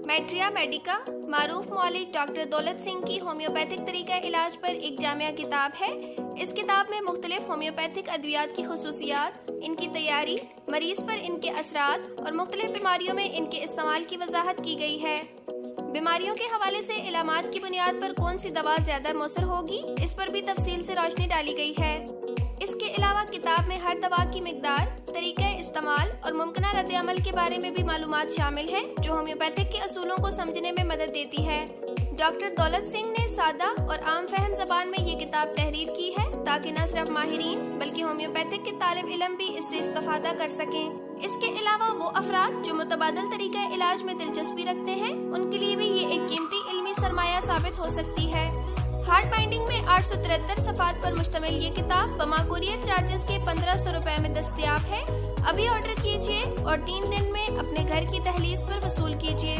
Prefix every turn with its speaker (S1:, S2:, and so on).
S1: मैट्रिया Medica मारूफ मौलिक doctor Daulat Singh की homeopathic तरीका इलाज पर एक जामिया किताब है। इस किताब में मुख्तलिफ होम्योपैथिक अद्वियात की खुसूसियात, इनकी तैयारी, मरीज पर इनके असरात और मुख्तलिफ बीमारियों में इनके इस्तेमाल की वजाहत की गई है। बीमारियों के हवाले से इलामात की बुनियाद पर कौन सी दवा ज्यादा मौसर होगी, इस पर भी तफसील से रोशनी डाली गई है। इसके अलावा किताब में हर दवा की मिकदार, तरीका इस्तेमाल और मुमकिन रद्द-ए-अमल के बारे में भी मालूमात शामिल हैं, जो होम्योपैथिक के असूलों को समझने में मदद देती है। डॉक्टर दौलत सिंह ने सादा और आम फहम जबान में ये किताब तहरीर की है, ताकि न सिर्फ माहिरीन बल्कि होम्योपैथिक के तालिब इल्म भी इससे इस्तेफादा कर सकें। इसके अलावा वो अफराद जो मुतबादल तरीका इलाज में दिलचस्पी रखते हैं, उनके लिए भी ये एक कीमती इल्मी सरमाया साबित हो सकती है। हार्ड बाइंडिंग में 873 सफ़ात पर मुश्तमिल ये किताब बमा कुरियर चार्जेस के 1500 रुपए में दस्तयाब है। अभी ऑर्डर कीजिए और 3 दिन में अपने घर की दहलीज पर वसूल कीजिए।